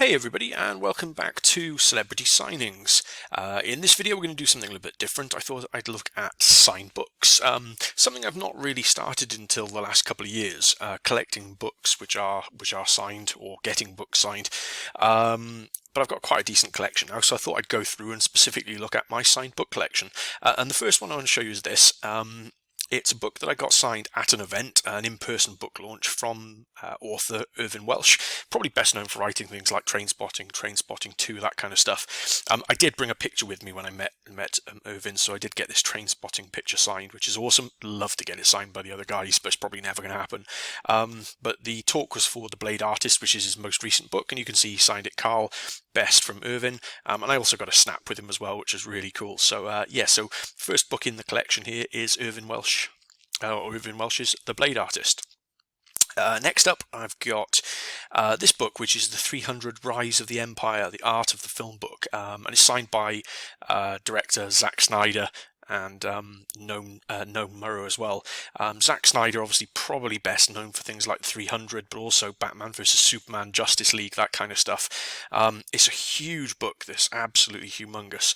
Hey everybody, and welcome back to Celebrity Signings. In this video we're going to do something a little bit different. I thought I'd look at signed books, something I've not really started until the last couple of years, collecting books which are signed or getting books signed. But I've got quite a decent collection now, so I thought I'd go through and specifically look at my signed book collection. And the first one I want to show you is this. It's a book that I got signed at an event, an in-person book launch from author Irvine Welsh, probably best known for writing things like Trainspotting 2, that kind of stuff. I did bring a picture with me when I met Irvine, so I did get this Trainspotting picture signed, which is awesome. Love to get it signed by the other guys, but it's probably never going to happen. But the talk was for The Blade Artist, which is his most recent book, and you can see he signed it Carl Best from Irvine, and I also got a snap with him as well, which is really cool. So so first book in the collection here is Irvine Welsh's The Blade Artist. Next up, I've got this book, which is The 300 Rise of the Empire, The Art of the Film Book, and it's signed by director Zack Snyder and Noam Morrow as well. Zack Snyder, obviously probably best known for things like 300, but also Batman vs Superman, Justice League, that kind of stuff. It's a huge book, this, absolutely humongous,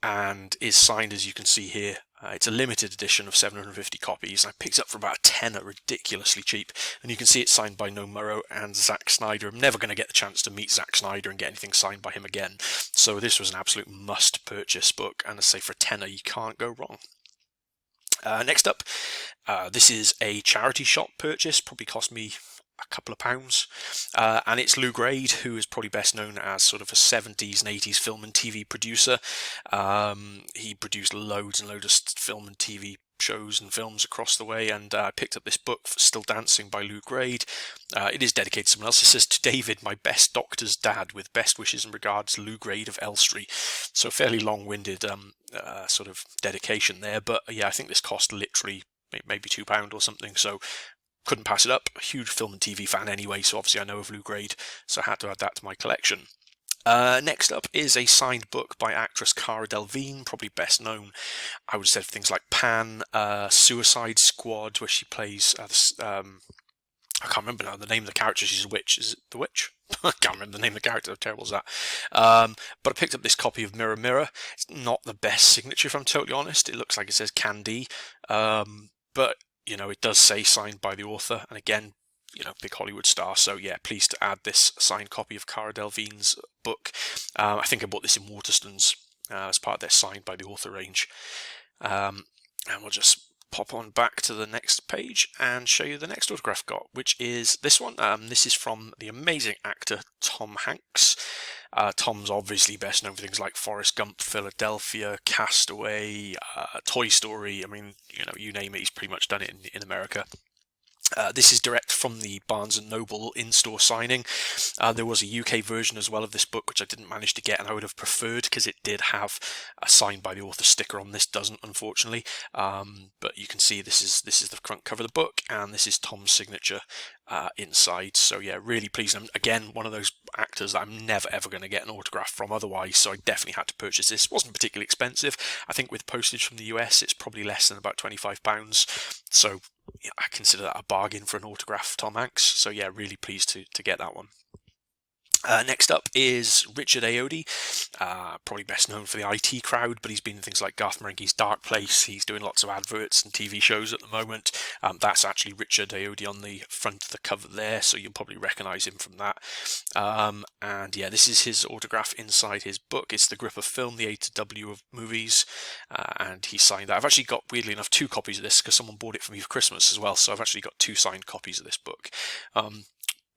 and is signed, as you can see here. It's a limited edition of 750 copies. I picked it up for about a tenner, ridiculously cheap. And you can see it's signed by Noam Morrow and Zack Snyder. I'm never going to get the chance to meet Zack Snyder and get anything signed by him again. So this was an absolute must-purchase book. And I say for a tenner, you can't go wrong. Next up, this is a charity shop purchase. Probably cost me a couple of pounds, and it's Lew Grade, who is probably best known as sort of a 70s and 80s film and TV producer. He produced loads and loads of film and TV shows and films across the way, and I picked up this book, Still Dancing by Lew Grade. It is dedicated to someone else. It says, "To David, my best doctor's dad, with best wishes and regards, Lew Grade of Elstree." So fairly long-winded sort of dedication there, but yeah, I think this cost literally maybe £2 or something, so couldn't pass it up. A huge film and TV fan anyway, so obviously I know of Lew Grade, so I had to add that to my collection. Next up is a signed book by actress Cara Delevingne, probably best known, I would have said, for things like Pan, Suicide Squad, where she plays, I can't remember now the name of the character. She's a witch. Is it the witch? I can't remember the name of the character. How terrible is that? But I picked up this copy of Mirror Mirror. It's not the best signature, if I'm totally honest. It looks like it says Candy, but you know, it does say signed by the author, and again, you know, big Hollywood star, so yeah, pleased to add this signed copy of Cara Delevingne's book. I think I bought this in Waterstones as part of their signed by the author range. And we'll just pop on back to the next page and show you the next autograph I got, which is this one. This is from the amazing actor Tom Hanks. Tom's obviously best known for things like Forrest Gump, Philadelphia, Castaway, Toy Story. I mean, you know, you name it, he's pretty much done it in America. This is direct from the Barnes & Noble in-store signing. There was a UK version as well of this book, which I didn't manage to get, and I would have preferred, because it did have a signed by the author sticker on. This doesn't, unfortunately. But you can see this is the front cover of the book, and this is Tom's signature inside. So yeah, really pleased. And again, one of those actors that I'm never ever going to get an autograph from otherwise, so I definitely had to purchase this. It wasn't particularly expensive. I think with postage from the US, it's probably less than about £25. So yeah, I consider that a bargain for an autograph, Tom Hanks. So yeah, really pleased to get that one. Next up is Richard Ayod, probably best known for the IT Crowd, but he's been in things like Garth Marenghi's Dark Place. He's doing lots of adverts and TV shows at the moment. That's actually Richard Ayod on the front of the cover there, so you'll probably recognise him from that. And yeah, this is his autograph inside his book. It's The Grip of Film, the A to W of movies, and he signed that. I've actually got, weirdly enough, 2 copies of this because someone bought it for me for Christmas as well, so I've actually got 2 signed copies of this book.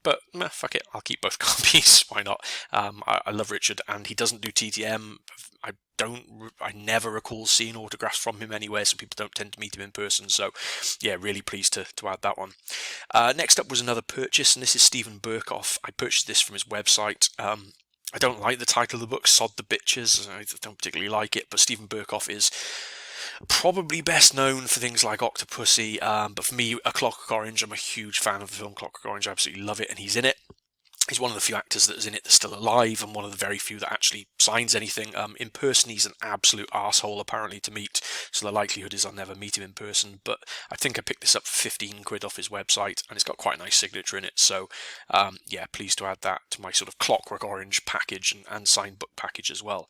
But fuck it, I'll keep both copies. Why not? I love Richard, and he doesn't do TTM. I never recall seeing autographs from him anywhere, so people don't tend to meet him in person. So, yeah, really pleased to add that one. Next up was another purchase, and this is Stephen Berkoff. I purchased this from his website. I don't like the title of the book, Sod the Bitches. I don't particularly like it, but Stephen Berkoff is probably best known for things like Octopussy, but for me, A Clockwork Orange, I'm a huge fan of the film Clockwork Orange. I absolutely love it, and he's in it. He's one of the few actors that is in it that's still alive, and one of the very few that actually signs anything. In person, he's an absolute arsehole, apparently, to meet, so the likelihood is I'll never meet him in person, but I think I picked this up for 15 quid off his website, and it's got quite a nice signature in it, so yeah, pleased to add that to my sort of Clockwork Orange package and signed book package as well.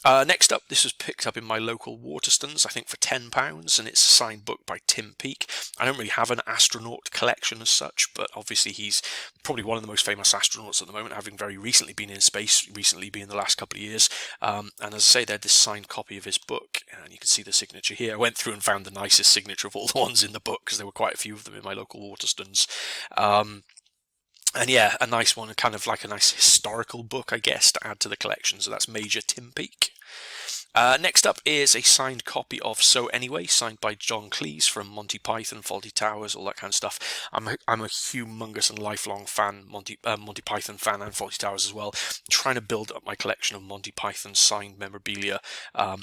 Next up, this was picked up in my local Waterstones, I think for £10, and it's a signed book by Tim Peake. I don't really have an astronaut collection as such, but obviously he's probably one of the most famous astronauts at the moment, having very recently been in space, recently being the last couple of years. And as I say, they had this signed copy of his book, and you can see the signature here. I went through and found the nicest signature of all the ones in the book, because there were quite a few of them in my local Waterstones. And yeah, a nice one, kind of like a nice historical book, I guess, to add to the collection. So that's Major Tim Peake. Next up is a signed copy of So Anyway, signed by John Cleese from Monty Python, Fawlty Towers, all that kind of stuff. I'm a humongous and lifelong fan, Monty Python fan, and Fawlty Towers as well. Trying to build up my collection of Monty Python signed memorabilia.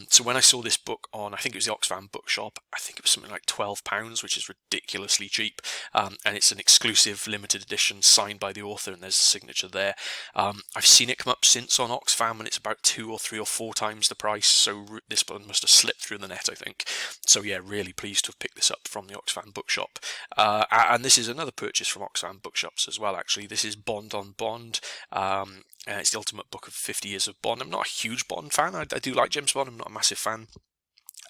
So when I saw this book on, I think it was the Oxfam Bookshop, I think it was something like £12, which is ridiculously cheap. And it's an exclusive limited edition signed by the author, and there's a signature there. I've seen it come up since on Oxfam, and it's about 2 or 3 or 4 times the price. So this one must have slipped through the net, I think. So yeah, really pleased to have picked this up from the Oxfam Bookshop. And this is another purchase from Oxfam Bookshops as well, actually. This is Bond on Bond. It's the ultimate book of 50 years of Bond. I'm not a huge Bond fan. I do like James Bond. I'm not a massive fan.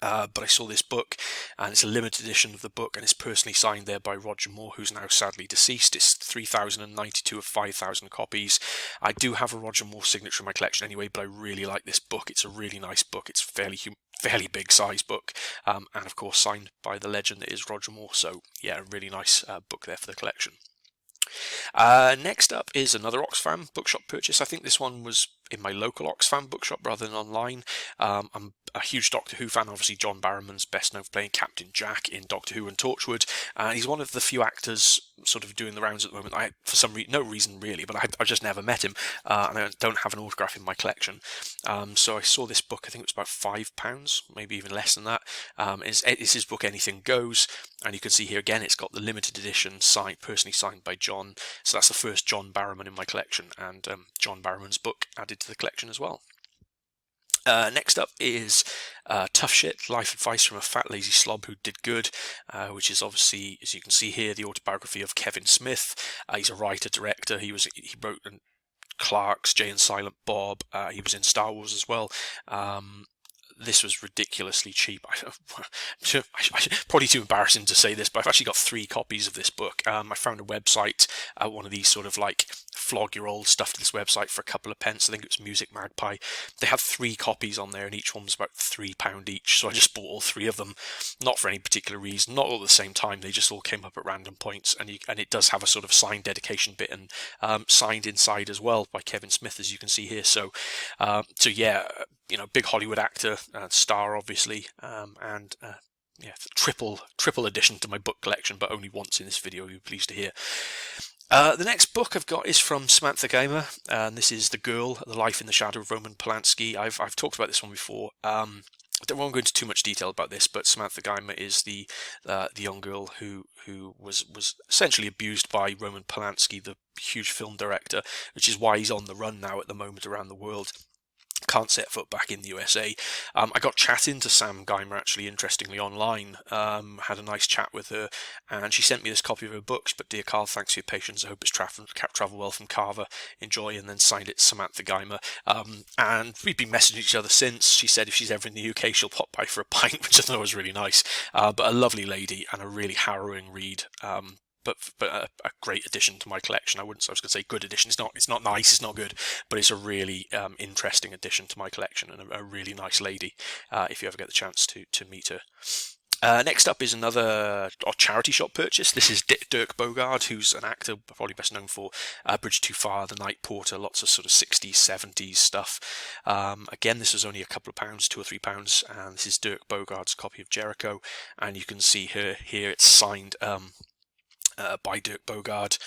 But I saw this book, and it's a limited edition of the book, and it's personally signed there by Roger Moore, who's now sadly deceased. It's 3,092 of 5,000 copies. I do have a Roger Moore signature in my collection anyway, but I really like this book. It's a really nice book. It's fairly big size book, and of course signed by the legend that is Roger Moore. So yeah, a really nice book there for the collection. Next up is another Oxfam Bookshop purchase. I think this one was in my local Oxfam Bookshop rather than online. I'm a huge Doctor Who fan. Obviously, John Barrowman's best known for playing Captain Jack in Doctor Who and Torchwood. He's one of the few actors sort of doing the rounds at the moment. For some reason, no reason really, but I've just never met him, and I don't have an autograph in my collection. So I saw this book. I think it was about £5, maybe even less than that. It's his book Anything Goes, and you can see here again it's got the limited edition personally signed by John. So that's the first John Barrowman in my collection, and John Barrowman's book added to the collection as well. Next up is Tough Shit, Life Advice from a Fat Lazy Slob Who Did Good, which is obviously, as you can see here, the autobiography of Kevin Smith. He's a writer-director. He wrote Clark's, Jay and Silent Bob. He was in Star Wars as well. This was ridiculously cheap. Probably too embarrassing to say this, but I've actually got 3 copies of this book. I found a website, one of these sort of like flog your old stuff to this website for a couple of pence. I think it was Music Magpie. They had 3 copies on there, and each one was about £3 each. So I just bought all 3 of them, not for any particular reason, not all at the same time. They just all came up at random points, and it does have a sort of signed dedication bit and signed inside as well by Kevin Smith, as you can see here. So yeah, big Hollywood actor, star obviously, and yeah, triple addition to my book collection, but only once in this video, you'll be pleased to hear. The next book I've got is from Samantha Gasser, and this is The Girl, The Life in the Shadow of Roman Polanski. I've talked about this one before. I won't go into too much detail about this, but Samantha Gasser is the young girl who was essentially abused by Roman Polanski, the huge film director, which is why he's on the run now at the moment around the world. Can't set foot back in the USA. I got chatting to Sam Geimer, actually, interestingly, online. Had a nice chat with her, and she sent me this copy of her books. But dear Carl, thanks for your patience. I hope it's travel well from Carver. Enjoy, and then signed it Samantha Geimer. And we've been messaging each other since. She said if she's ever in the UK, she'll pop by for a pint, which I thought was really nice. But a lovely lady and a really harrowing read. But a great addition to my collection. I was going to say good addition. It's not nice. It's not good, but it's a really interesting addition to my collection, and a really nice lady. If you ever get the chance to meet her. Next up is another charity shop purchase. This is Dirk Bogarde, who's an actor probably best known for Bridge Too Far, The Night Porter, lots of sort of 60s, 70s stuff. Again, this was only a couple of pounds, £2 or £3, and this is Dirk Bogarde's copy of Jericho, and you can see here it's signed by Dirk Bogarde.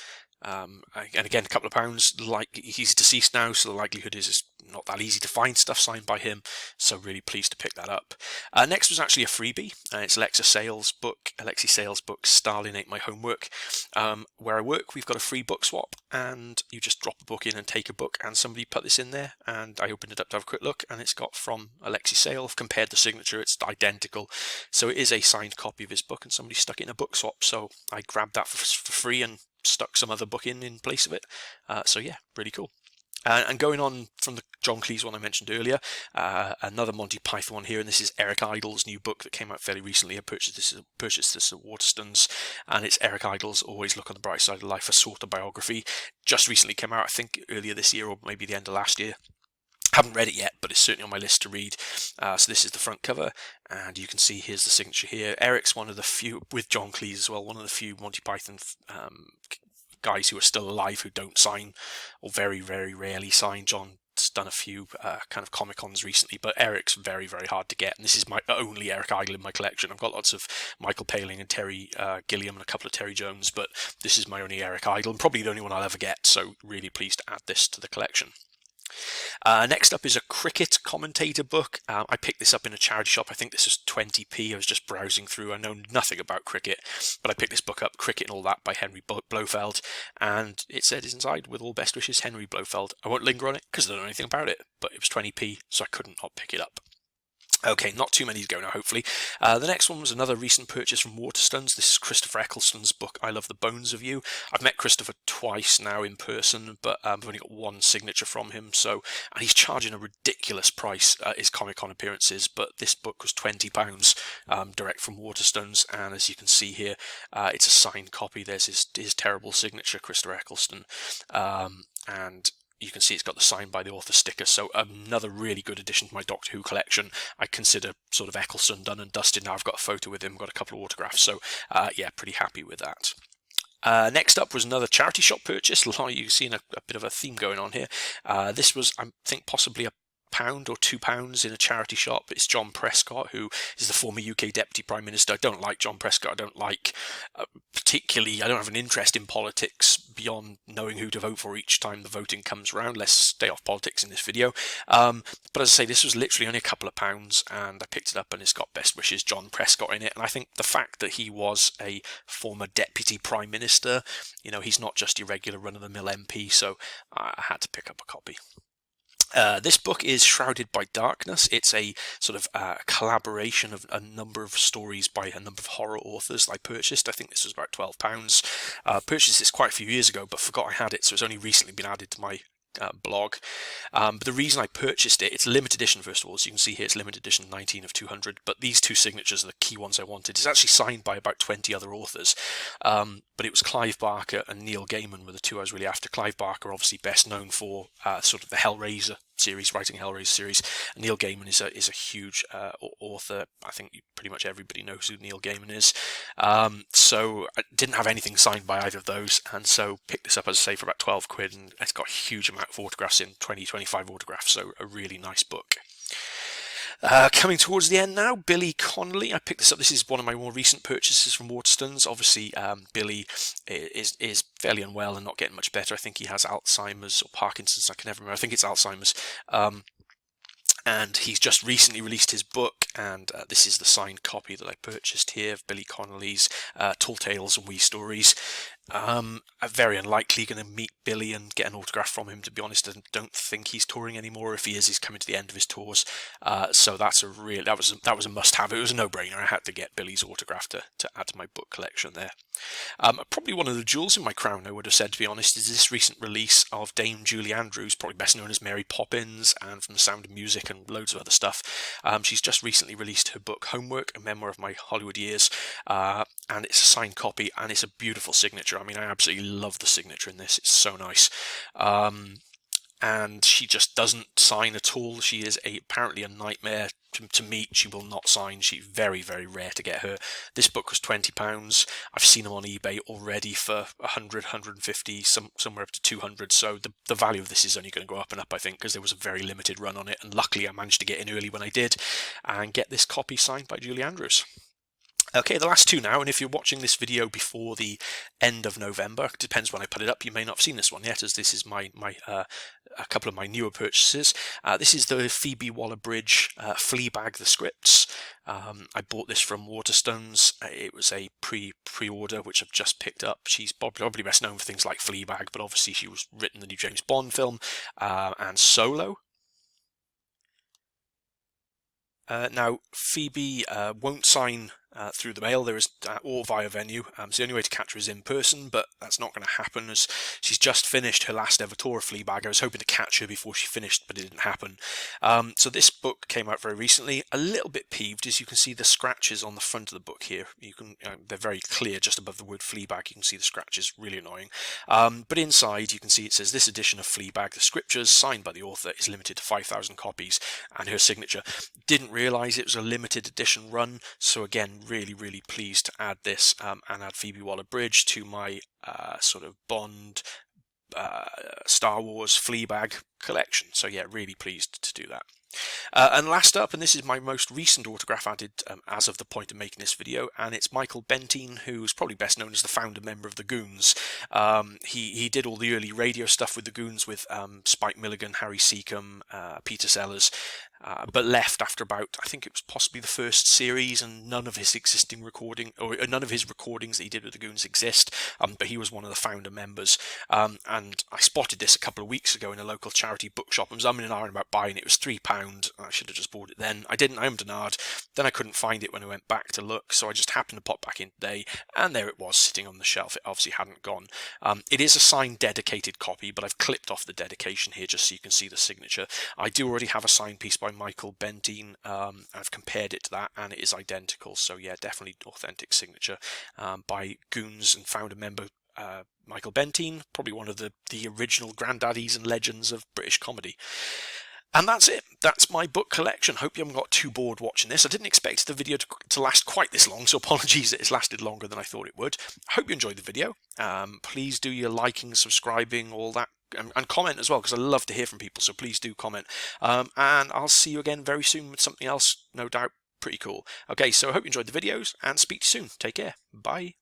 And again, a couple of pounds. Like, he's deceased now, so the likelihood is it's not that easy to find stuff signed by him. So really pleased to pick that up. Next was actually a freebie. It's Alexei Sayles' book, Starling Ain't My Homework. Where I work, we've got a free book swap, and you just drop a book in and take a book, and somebody put this in there, and I opened it up to have a quick look, and it's got from Alexei Sayles. Compared the signature, it's identical. So it is a signed copy of his book, and somebody stuck it in a book swap. So I grabbed that for free and stuck some other book in place of it. So yeah, really cool. And going on from the John Cleese one I mentioned earlier, another Monty Python one here, and this is Eric Idle's new book that came out fairly recently. I purchased this at Waterstones, and it's Eric Idle's Always Look on the Bright Side of Life, a sort of biography. Just recently came out, I think earlier this year or maybe the end of last year. Haven't read it yet, but it's certainly on my list to read. So this is the front cover, and you can see here's the signature here. Eric's one of the few, with John Cleese as well, one of the few Monty Python guys who are still alive who don't sign, or very, very rarely sign. John's done a few kind of Comic-Cons recently, but Eric's very, very hard to get, and this is my only Eric Idle in my collection. I've got lots of Michael Palin and Terry Gilliam and a couple of Terry Jones, but this is my only Eric Idle, and probably the only one I'll ever get, so really pleased to add this to the collection. Next up is a cricket commentator book. I picked this up in a charity shop. I think this was 20p. I was just browsing through. I know nothing about cricket, but I picked this book up, Cricket and All That by Henry Blofeld, and it said inside, with all best wishes, Henry Blofeld. I won't linger on it because I don't know anything about it, but it was 20p, so I couldn't not pick it up. Okay, not too many to go now, hopefully. The next one was another recent purchase from Waterstones. This is Christopher Eccleston's book, I Love the Bones of You. I've met Christopher twice now in person, but I've only got one signature from him, and he's charging a ridiculous price his Comic-Con appearances, but this book was £20 direct from Waterstones, and as you can see here, it's a signed copy. There's his terrible signature, Christopher Eccleston, and you can see it's got the sign by the author sticker, so another really good addition to my Doctor Who collection. I consider sort of Eccleston done and dusted now. I've got a photo with him, got a couple of autographs, so yeah, pretty happy with that. Next up was another charity shop purchase. You've seen a bit of a theme going on here. This was, I think, possibly a £1 or £2 in a charity shop. It's John Prescott, who is the former UK Deputy Prime Minister. I don't like John Prescott. I don't like particularly, I don't have an interest in politics beyond knowing who to vote for each time the voting comes around. Let's stay off politics in this video. But as I say, this was literally only a couple of pounds, and I picked it up, and it's got best wishes John Prescott in it. And I think the fact that he was a former Deputy Prime Minister, you know, he's not just your regular run-of-the-mill MP, so I had to pick up a copy. This book is Shrouded by Darkness. It's a sort of collaboration of a number of stories by a number of horror authors I purchased. I think this was about £12. Purchased this quite a few years ago, but forgot I had it, so it's only recently been added to my blog. But the reason I purchased it, it's limited edition first of all, so you can see here it's limited edition 19 of 200, but these two signatures are the key ones I wanted. It's actually signed by about 20 other authors, but it was Clive Barker and Neil Gaiman were the two I was really after. Clive Barker obviously best known for sort of the Hellraiser series, writing Hellraiser series, and Neil Gaiman is a huge author. I think pretty much everybody knows who Neil Gaiman is. So I didn't have anything signed by either of those, and so picked this up, as I say, for about 12 quid, and it's got a huge amount of autographs in, 20-25 autographs, so a really nice book. Coming towards the end now, Billy Connolly. I picked this up. This is one of my more recent purchases from Waterstones. Obviously, Billy is fairly unwell and not getting much better. I think he has Alzheimer's or Parkinson's. I can never remember. I think it's Alzheimer's. And he's just recently released his book, and this is the signed copy that I purchased here of Billy Connolly's Tall Tales and Wee Stories. I'm very unlikely going to meet Billy and get an autograph from him, to be honest. I don't think he's touring anymore. If he is, he's coming to the end of his tours. So that's that was a must-have. It was a no-brainer. I had to get Billy's autograph to add to my book collection there. Probably one of the jewels in my crown, I would have said, to be honest, is this recent release of Dame Julie Andrews, probably best known as Mary Poppins and from The Sound of Music and loads of other stuff. She's just recently released her book Homework, a memoir of my Hollywood years, and it's a signed copy, and it's a beautiful signature. I mean, I absolutely love the signature in this. It's so nice. And she just doesn't sign at all. She is apparently a nightmare to meet. She will not sign. She's very, very rare to get her. This book was £20. I've seen them on eBay already for 100, 150, somewhere up to 200. So the value of this is only going to go up and up, I think, because there was a very limited run on it. And luckily I managed to get in early when I did and get this copy signed by Julie Andrews. Okay, the last two now, and if you're watching this video before the end of November, it depends when I put it up, you may not have seen this one yet, as this is a couple of my newer purchases. This is the Phoebe WallerBridge Fleabag the Scripts. I bought this from Waterstones. It was a pre-order, which I've just picked up. She's probably best known for things like Fleabag, but obviously she was written the new James Bond film, and Solo. Now, Phoebe won't sign through the mail. There is or via venue. So the only way to catch her is in person, but that's not going to happen, as she's just finished her last ever tour of Fleabag. I was hoping to catch her before she finished, but it didn't happen. So this book came out very recently. A little bit peeved, as you can see the scratches on the front of the book here. They're very clear just above the word Fleabag. You can see the scratches, really annoying. But inside you can see it says, "This edition of Fleabag the Scriptures, signed by the author, is limited to 5,000 copies," and her signature. Didn't realise it was a limited edition run, so again, really pleased to add this and add Phoebe WallerBridge to my sort of Bond, Star Wars, Fleabag collection. So yeah, really pleased to do that. And last up, and this is my most recent autograph added as of the point of making this video, and it's Michael Benton, who's probably best known as the founder member of the Goons. He did all the early radio stuff with the Goons with Spike Milligan, Harry Seacombe, Peter Sellers, but left after about, I think it was possibly the first series, and none of his recordings that he did with the Goons exist. But he was one of the founder members, and I spotted this a couple of weeks ago in a local charity bookshop. I was umming and ahhing about buying it. It was £3. I should have just bought it then. I didn't. I ummed and ahed. Then I couldn't find it when I went back to look, so I just happened to pop back in today, and there it was sitting on the shelf. It obviously hadn't gone. It is a signed dedicated copy, but I've clipped off the dedication here just so you can see the signature. I do already have a signed piece by Michael Benton. I've compared it to that, and it is identical. So yeah, definitely authentic signature by Goons and founder member Michael Benton, probably one of the original granddaddies and legends of British comedy. And that's it. That's my book collection. Hope you haven't got too bored watching this. I didn't expect the video to last quite this long, so apologies that it's lasted longer than I thought it would. Hope you enjoyed the video. Please do your liking, subscribing, all that, and comment as well, because I love to hear from people, so please do comment. And I'll see you again very soon with something else, no doubt pretty cool. Okay, so I hope you enjoyed the videos, and speak to you soon. Take care. Bye.